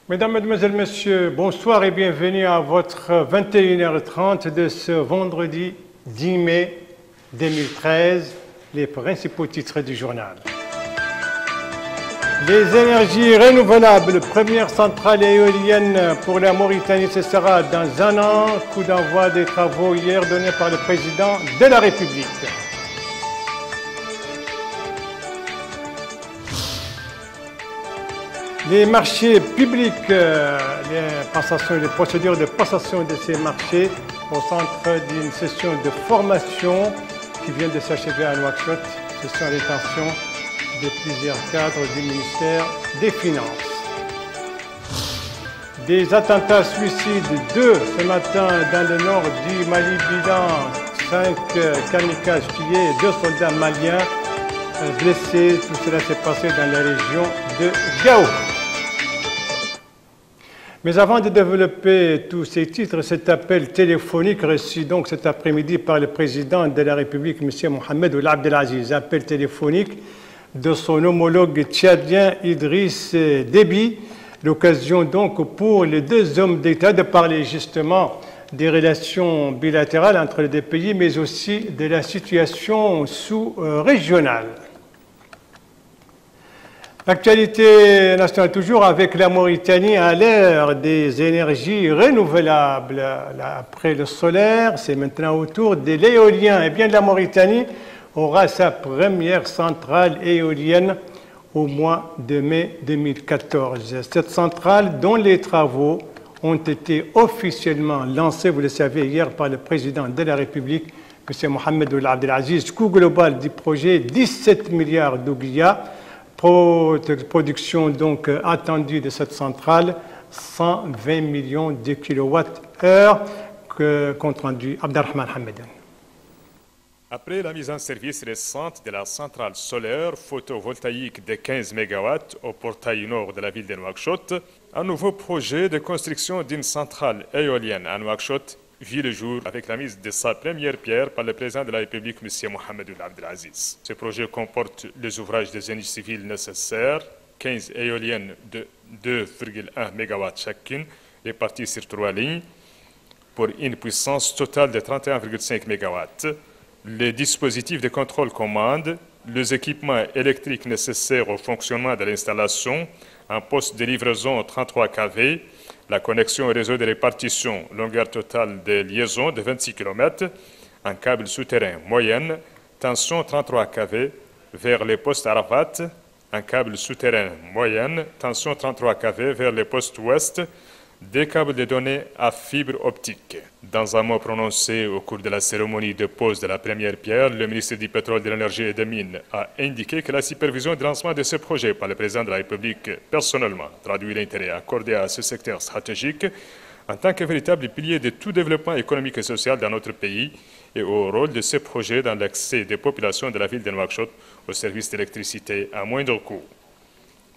Mesdames, Mesdemoiselles, Messieurs, bonsoir et bienvenue à votre 21h30 de ce vendredi 10 mai 2013. Les principaux titres du journal. Les énergies renouvelables, première centrale éolienne pour la Mauritanie, ce sera dans un an. Coup d'envoi des travaux hier donné par le président de la République. Les marchés publics, les procédures de passation de ces marchés au centre d'une session de formation qui vient de s'achever à Nouakchott, session à l'intention de plusieurs cadres du ministère des Finances. Des attentats suicides, 2 ce matin dans le nord du Mali, bilan 5 kamikazes tués, 2 soldats maliens blessés. Tout cela s'est passé dans la région de Gao. Mais avant de développer tous ces titres, cet appel téléphonique reçu donc cet après-midi par le président de la République, M. Mohamed Ould Abdelaziz, appel téléphonique de son homologue tchadien Idriss Déby, l'occasion donc pour les deux hommes d'État de parler justement des relations bilatérales entre les deux pays, mais aussi de la situation sous-régionale. L'actualité nationale toujours avec la Mauritanie à l'ère des énergies renouvelables. Après le solaire, c'est maintenant au tour de l'éolien. Eh bien, la Mauritanie aura sa première centrale éolienne au mois de mai 2014. Cette centrale dont les travaux ont été officiellement lancés, vous le savez, hier par le président de la République, M. Mohamed Ould Abdelaziz. Coût global du projet, 17 milliards d'ouguiyas. Production donc attendue de cette centrale, 120 millions de kWh, compte rendu Abdelrahman Hamedan. Après la mise en service récente de la centrale solaire photovoltaïque de 15 MW au portail nord de la ville de Nouakchott, un nouveau projet de construction d'une centrale éolienne à Nouakchott vit le jour avec la mise de sa première pierre par le président de la République, M. Mohamed Ould Abdelaziz. Ce projet comporte les ouvrages de génie civil nécessaires, 15 éoliennes de 2,1 MW chacune, réparties sur 3 lignes, pour une puissance totale de 31,5 MW. Les dispositifs de contrôle-commande, les équipements électriques nécessaires au fonctionnement de l'installation, un poste de livraison 33 kV, la connexion au réseau de répartition, longueur totale de liaison de 26 km, un câble souterrain moyenne, tension 33 kV vers les postes Arafat, un câble souterrain moyenne, tension 33 kV vers les postes ouest, des câbles de données à fibre optique. Dans un mot prononcé au cours de la cérémonie de pose de la première pierre, le ministre du Pétrole, de l'Énergie et des Mines a indiqué que la supervision du lancement de ce projet par le président de la République personnellement traduit l'intérêt accordé à ce secteur stratégique en tant que véritable pilier de tout développement économique et social dans notre pays et au rôle de ce projet dans l'accès des populations de la ville de Nouakchott aux services d'électricité à moindre coût.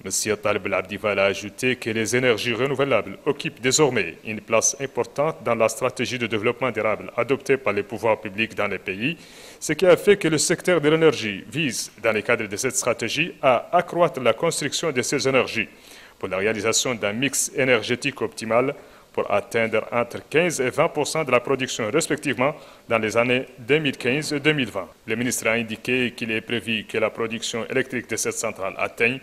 M. Taleb El-Abdival a ajouté que les énergies renouvelables occupent désormais une place importante dans la stratégie de développement durable adoptée par les pouvoirs publics dans les pays, ce qui a fait que le secteur de l'énergie vise, dans le cadre de cette stratégie, à accroître la construction de ces énergies pour la réalisation d'un mix énergétique optimal pour atteindre entre 15 et 20% de la production respectivement dans les années 2015 et 2020. Le ministre a indiqué qu'il est prévu que la production électrique de cette centrale atteigne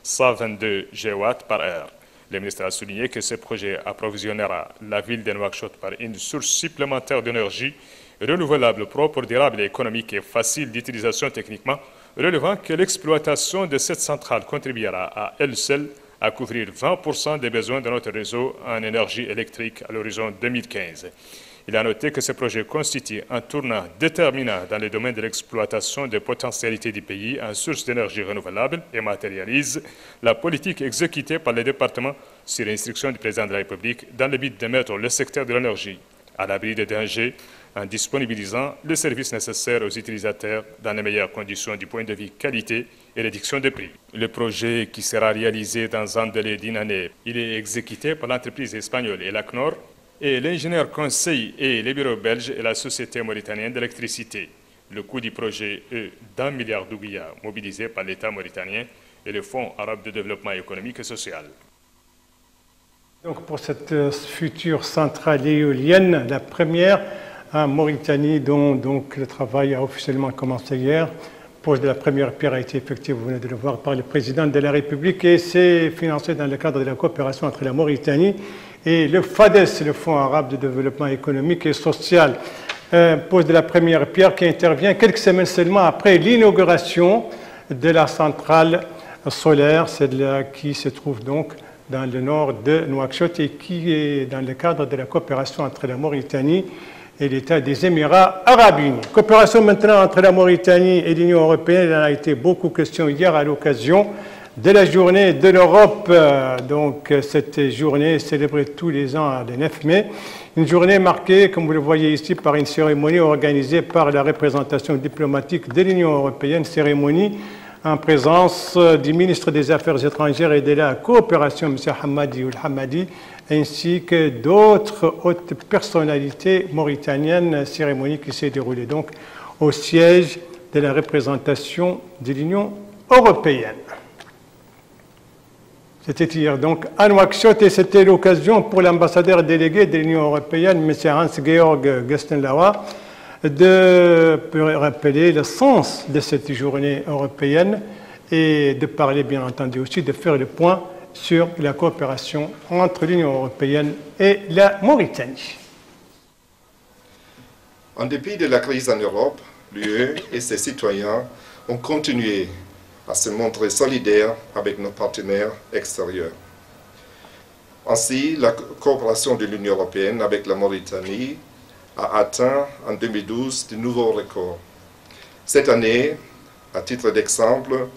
122 GW par heure. Le ministre a souligné que ce projet approvisionnera la ville de Nouakchott par une source supplémentaire d'énergie renouvelable, propre, durable et économique et facile d'utilisation techniquement, relevant que l'exploitation de cette centrale contribuera à elle seule à couvrir 20% des besoins de notre réseau en énergie électrique à l'horizon 2015. Il a noté que ce projet constitue un tournant déterminant dans le domaine de l'exploitation des potentialités du pays en sources d'énergie renouvelable et matérialise la politique exécutée par le département sur instruction du président de la République dans le but de mettre le secteur de l'énergie à l'abri des dangers en disponibilisant les services nécessaires aux utilisateurs dans les meilleures conditions du point de vue qualité et réduction des prix. Le projet qui sera réalisé dans un délai d'1 année, il est exécuté par l'entreprise espagnole Elacnor et l'ingénieur conseil et les bureaux belges et la Société mauritanienne d'électricité. Le coût du projet est d'1 milliard d'ouguiyas mobilisés par l'État mauritanien et le Fonds arabe de développement économique et social. Donc pour cette future centrale éolienne, la première en Mauritanie, dont donc, le travail a officiellement commencé hier, pose de la première pierre a été effectuée, vous venez de le voir, par le président de la République et c'est financé dans le cadre de la coopération entre la Mauritanie et le FADES, le Fonds arabe de développement économique et social. Pose de la première pierre qui intervient quelques semaines seulement après l'inauguration de la centrale solaire, celle-là qui se trouve donc dans le nord de Nouakchott et qui est dans le cadre de la coopération entre la Mauritanie et l'État des Émirats arabes unis. Coopération maintenant entre la Mauritanie et l'Union européenne, il en a été beaucoup question hier à l'occasion de la journée de l'Europe. Donc cette journée est célébrée tous les ans le 9 mai. Une journée marquée, comme vous le voyez ici, par une cérémonie organisée par la représentation diplomatique de l'Union européenne, cérémonie en présence du ministre des Affaires étrangères et de la coopération, M. Hamadi Ould-Hamadi, ainsi que d'autres hautes personnalités mauritaniennes, cérémonie qui s'est déroulée donc au siège de la représentation de l'Union européenne. C'était hier donc à Nouakchott et c'était l'occasion pour l'ambassadeur délégué de l'Union européenne, M. Hans-Georg Gestenlauer, de rappeler le sens de cette journée européenne et de parler bien entendu aussi, de faire le point sur la coopération entre l'Union européenne et la Mauritanie. En dépit de la crise en Europe, l'UE et ses citoyens ont continué à se montrer solidaires avec nos partenaires extérieurs. Ainsi, la coopération de l'Union européenne avec la Mauritanie a atteint en 2012 de nouveaux records. Cette année, à titre d'exemple,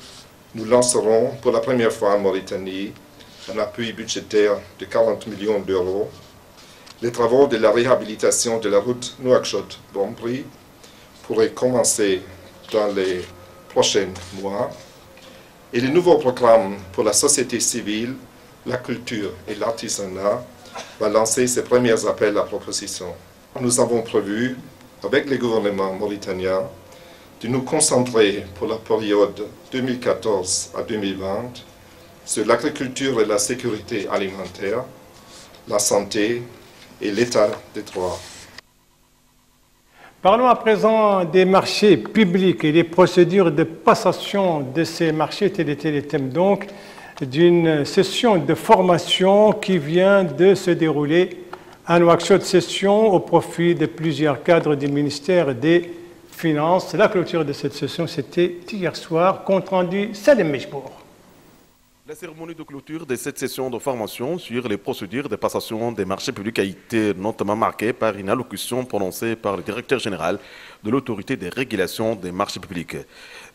nous lancerons pour la première fois en Mauritanie un appui budgétaire de 40 millions d'euros. Les travaux de la réhabilitation de la route Nouakchott-Bombri pourraient commencer dans les prochains mois. Et le nouveau programme pour la société civile, la culture et l'artisanat va lancer ses premiers appels à propositions. Nous avons prévu, avec les gouvernements mauritaniens, de nous concentrer pour la période 2014 à 2020 sur l'agriculture et la sécurité alimentaire, la santé et l'état de droit. Parlons à présent des marchés publics et des procédures de passation de ces marchés. Tel était le thème donc d'une session de formation qui vient de se dérouler à Nouakchott, session au profit de plusieurs cadres du ministère des Finances. La clôture de cette session, c'était hier soir, compte rendu Salem Mejbour. La cérémonie de clôture de cette session de formation sur les procédures de passation des marchés publics a été notamment marquée par une allocution prononcée par le directeur général de l'autorité de régulation des marchés publics.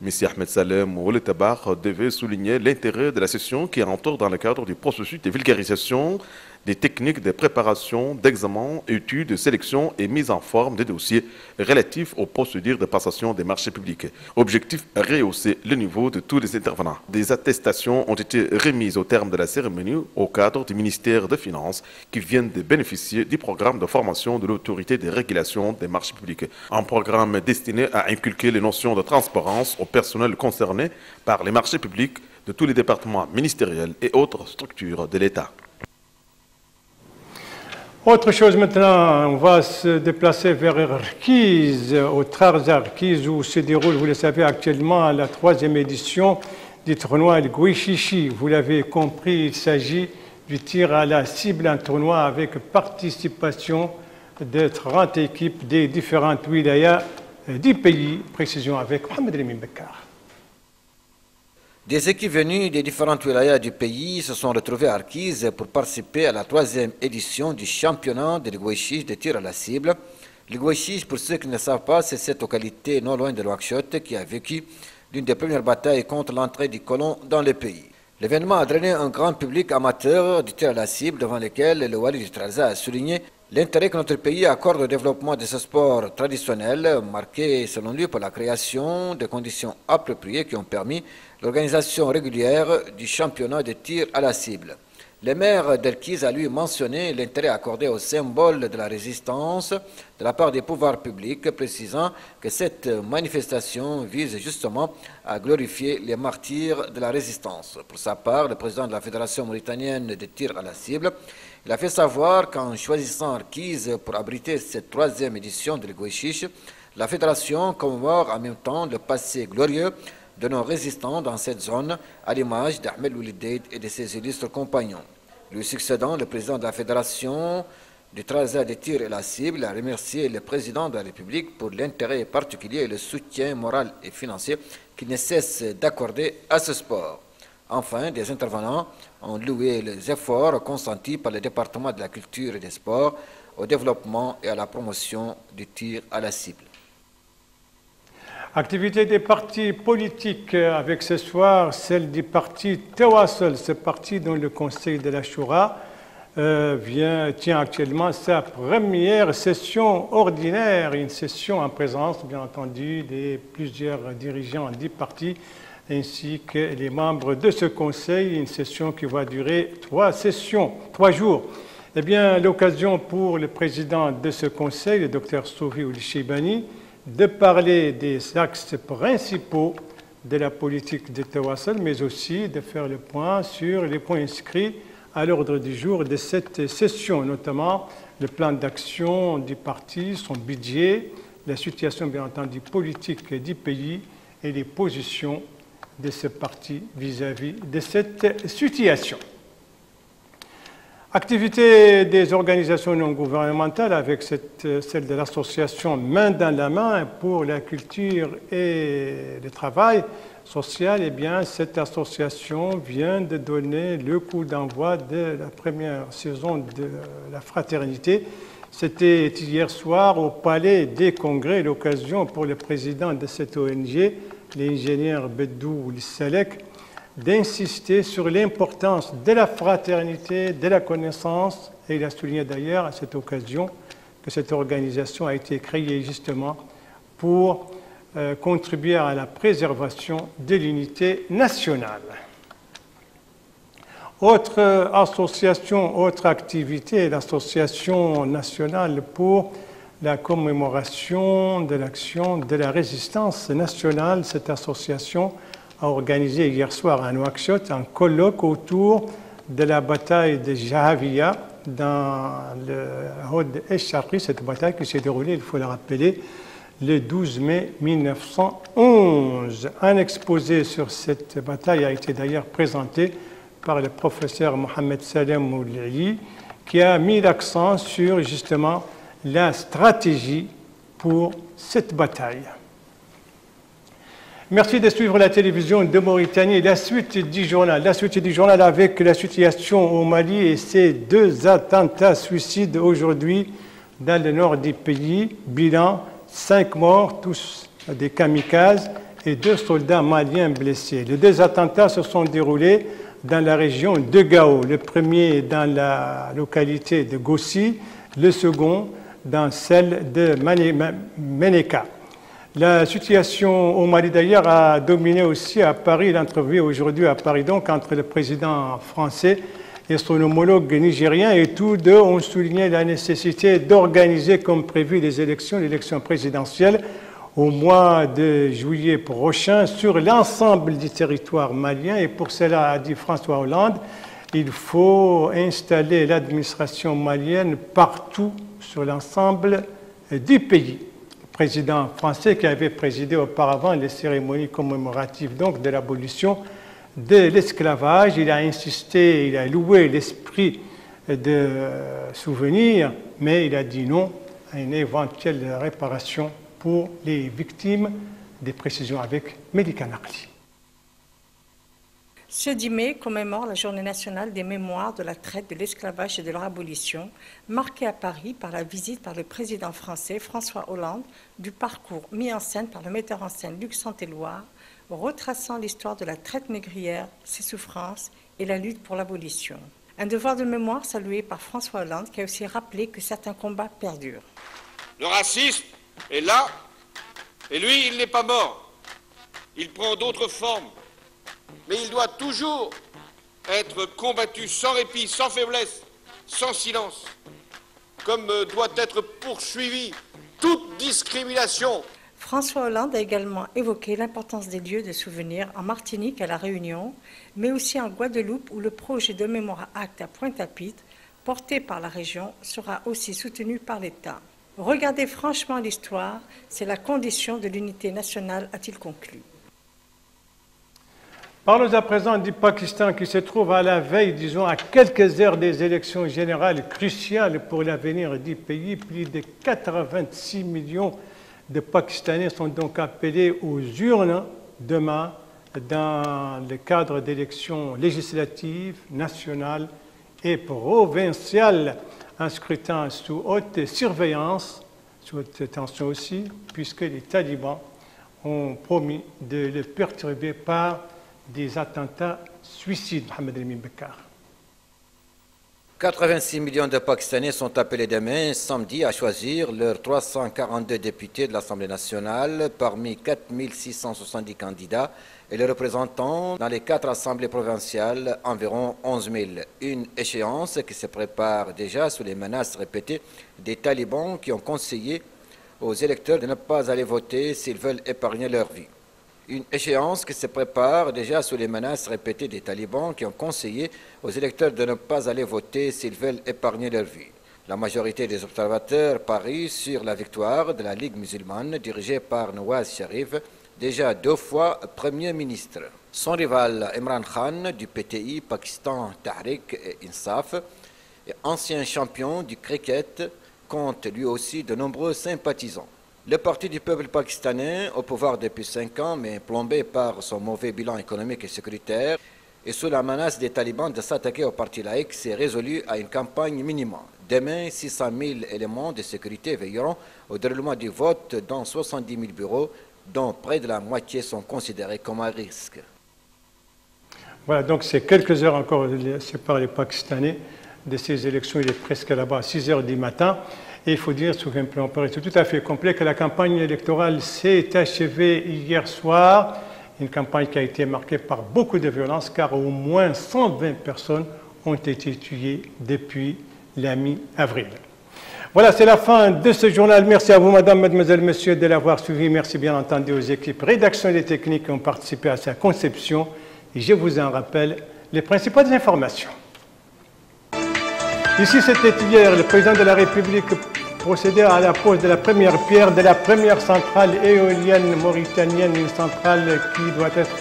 M. Ahmed Salem Ould-Tabar devait souligner l'intérêt de la session qui entoure dans le cadre du processus de vulgarisation des techniques de préparation, d'examen, études, de sélection et mise en forme des dossiers relatifs aux procédures de passation des marchés publics. Objectif, rehausser le niveau de tous les intervenants. Des attestations ont été remises au terme de la cérémonie au cadre du ministère des Finances qui viennent de bénéficier du programme de formation de l'autorité de régulation des marchés publics. Un programme destiné à inculquer les notions de transparence au personnel concerné par les marchés publics de tous les départements ministériels et autres structures de l'État. Autre chose maintenant, on va se déplacer vers Arkiz, au Trarza Arkiz, où se déroule, vous le savez, actuellement la 3e édition du tournoi El Gouichichi. Vous l'avez compris, il s'agit du tir à la cible, un tournoi avec participation de 30 équipes des différentes wilayas du pays. Précision avec Mohamed Lamine Bekkar. Des équipes venues des différentes wilayas du pays se sont retrouvées à Arkiz pour participer à la 3e édition du championnat de l'Gouichich de tir à la cible. Le Gouichich, pour ceux qui ne savent pas, c'est cette localité non loin de Nouakchott qui a vécu l'une des premières batailles contre l'entrée du colon dans le pays. L'événement a drainé un grand public amateur du tir à la cible devant lequel le Wali du Trarza a souligné l'intérêt que notre pays accorde au développement de ce sport traditionnel, marqué selon lui par la création de conditions appropriées qui ont permis l'organisation régulière du championnat de tir à la cible. Le maire d'Erkiz a lui mentionné l'intérêt accordé au symbole de la résistance de la part des pouvoirs publics, précisant que cette manifestation vise justement à glorifier les martyrs de la résistance. Pour sa part, le président de la Fédération mauritanienne de tir à la cible, il a fait savoir qu'en choisissant Erkiz pour abriter cette troisième édition de l'Iguachiche, la Fédération commémore en même temps le passé glorieux de nos résistants dans cette zone, à l'image d'Ahmed Oulideid et de ses illustres compagnons. Lui succédant, le président de la Fédération du Trésor des tirs et la cible a remercié le président de la République pour l'intérêt particulier et le soutien moral et financier qu'il ne cesse d'accorder à ce sport. Enfin, des intervenants ont loué les efforts consentis par le département de la culture et des sports au développement et à la promotion du tir à la cible. Activité des partis politiques avec ce soir, celle du parti Tawasul, ce parti dont le conseil de la Choura tient actuellement sa première session ordinaire, une session en présence, bien entendu, de plusieurs dirigeants du parti ainsi que les membres de ce conseil, une session qui va durer 3 jours. Eh bien, l'occasion pour le président de ce conseil, le Dr Soufi Oulishibani, de parler des axes principaux de la politique de Tawasul, mais aussi de faire le point sur les points inscrits à l'ordre du jour de cette session, notamment le plan d'action du parti, son budget, la situation bien entendu politique du pays et les positions de ce parti vis-à-vis de cette situation. Activité des organisations non gouvernementales avec celle de l'association Main dans la main pour la culture et le travail social. Eh bien, cette association vient de donner le coup d'envoi de la première saison de la fraternité. C'était hier soir au Palais des Congrès, l'occasion pour le président de cette ONG, l'ingénieur Bedou Lissalek, d'insister sur l'importance de la fraternité, de la connaissance, et il a souligné d'ailleurs à cette occasion que cette organisation a été créée justement pour contribuer à la préservation de l'unité nationale. Autre association, autre activité, l'association nationale pour la commémoration de l'action de la résistance nationale. Cette association a organisé hier soir à Nouakchott un colloque autour de la bataille de Jahavia dans le Hod el-Sharqi, cette bataille qui s'est déroulée, il faut le rappeler, le 12 mai 1911. Un exposé sur cette bataille a été d'ailleurs présenté par le professeur Mohamed Salem Moulayi, qui a mis l'accent sur justement la stratégie pour cette bataille. Merci de suivre la télévision de Mauritanie. La suite du journal avec la situation au Mali et ces 2 attentats suicides aujourd'hui dans le nord du pays. Bilan, 5 morts, tous des kamikazes et 2 soldats maliens blessés. Les 2 attentats se sont déroulés dans la région de Gao. Le premier dans la localité de Gossi, le second dans celle de Meneka. La situation au Mali d'ailleurs a dominé aussi à Paris, l'entrevue aujourd'hui à Paris donc entre le président français et son homologue nigérien, et tous 2 ont souligné la nécessité d'organiser comme prévu l'élection présidentielle au mois de juillet prochain sur l'ensemble du territoire malien, et pour cela, a dit François Hollande, il faut installer l'administration malienne partout sur l'ensemble du pays. Président français qui avait présidé auparavant les cérémonies commémoratives donc de l'abolition de l'esclavage. Il a insisté, il a loué l'esprit de souvenir, mais il a dit non à une éventuelle réparation pour les victimes. Des précisions avec Melika Nakli. Ce 10 mai commémore la Journée nationale des mémoires de la traite, de l'esclavage et de leur abolition, marquée à Paris par la visite par le président français François Hollande du parcours mis en scène par le metteur en scène Luc Santé-Loire, retraçant l'histoire de la traite négrière, ses souffrances et la lutte pour l'abolition. Un devoir de mémoire salué par François Hollande qui a aussi rappelé que certains combats perdurent. Le racisme est là, et lui, il n'est pas mort. Il prend d'autres formes. Mais il doit toujours être combattu sans répit, sans faiblesse, sans silence, comme doit être poursuivie toute discrimination. François Hollande a également évoqué l'importance des lieux de souvenirs en Martinique et à La Réunion, mais aussi en Guadeloupe où le projet de mémoire acte à Pointe-à-Pitre, porté par la région, sera aussi soutenu par l'État. Regardez franchement l'histoire, c'est la condition de l'unité nationale, a-t-il conclu. Parlons à présent du Pakistan qui se trouve à la veille, disons, à quelques heures des élections générales cruciales pour l'avenir du pays. Plus de 86 millions de Pakistanais sont donc appelés aux urnes demain dans le cadre d'élections législatives, nationales et provinciales. Un scrutin sous haute surveillance, sous haute tension aussi, puisque les talibans ont promis de le perturber par des attentats suicides. Mohamed El Bakar. 86 millions de Pakistanais sont appelés demain, samedi, à choisir leurs 342 députés de l'Assemblée nationale parmi 4670 candidats et les représentants dans les 4 assemblées provinciales, environ 11 000. Une échéance qui se prépare déjà sous les menaces répétées des talibans qui ont conseillé aux électeurs de ne pas aller voter s'ils veulent épargner leur vie. Une échéance qui se prépare déjà sous les menaces répétées des talibans qui ont conseillé aux électeurs de ne pas aller voter s'ils veulent épargner leur vie. La majorité des observateurs parient sur la victoire de la Ligue musulmane dirigée par Nawaz Sharif, déjà 2 fois Premier ministre. Son rival Imran Khan du PTI, Pakistan Tahrik et Insaf, et ancien champion du cricket, compte lui aussi de nombreux sympathisants. Le parti du peuple pakistanais, au pouvoir depuis 5 ans, mais plombé par son mauvais bilan économique et sécuritaire, et sous la menace des talibans de s'attaquer au parti laïque, s'est résolu à une campagne minimum. Demain, 600 000 éléments de sécurité veilleront au déroulement du vote dans 70 000 bureaux, dont près de la moitié sont considérés comme un risque. Voilà, donc c'est quelques heures encore séparent les Pakistanais de ces élections. Il est presque là-bas à 6 heures du matin. Et il faut dire, sur un plan tout à fait complet, que la campagne électorale s'est achevée hier soir. Une campagne qui a été marquée par beaucoup de violence, car au moins 120 personnes ont été tuées depuis la mi-avril. Voilà, c'est la fin de ce journal. Merci à vous, madame, mademoiselle, monsieur, de l'avoir suivi. Merci bien entendu aux équipes rédaction et techniques qui ont participé à sa conception. Et je vous en rappelle les principales informations. Ici, c'était hier, le président de la République procédait à la pose de la première pierre de la première centrale éolienne mauritanienne, une centrale qui doit être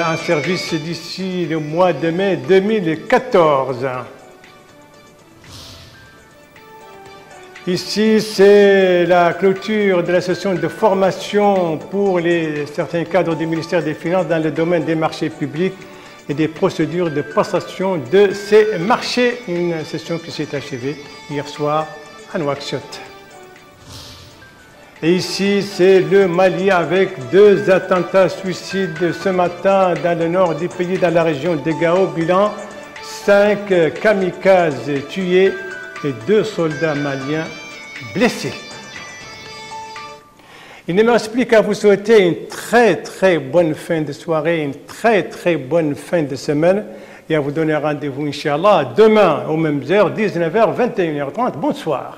en service d'ici le mois de mai 2014. Ici, c'est la clôture de la session de formation pour certains cadres du ministère des Finances dans le domaine des marchés publics et des procédures de passation de ces marchés. Une session qui s'est achevée hier soir à Nouakchott. Et ici, c'est le Mali avec 2 attentats suicides ce matin dans le nord du pays, dans la région de Gao. Bilan, 5 kamikazes tués et 2 soldats maliens blessés. Il ne me reste plus qu'à vous souhaiter une très bonne fin de soirée, une très bonne fin de semaine et à vous donner rendez-vous, Inch'Allah, demain aux mêmes heures, 19h, 21h30. Bonsoir.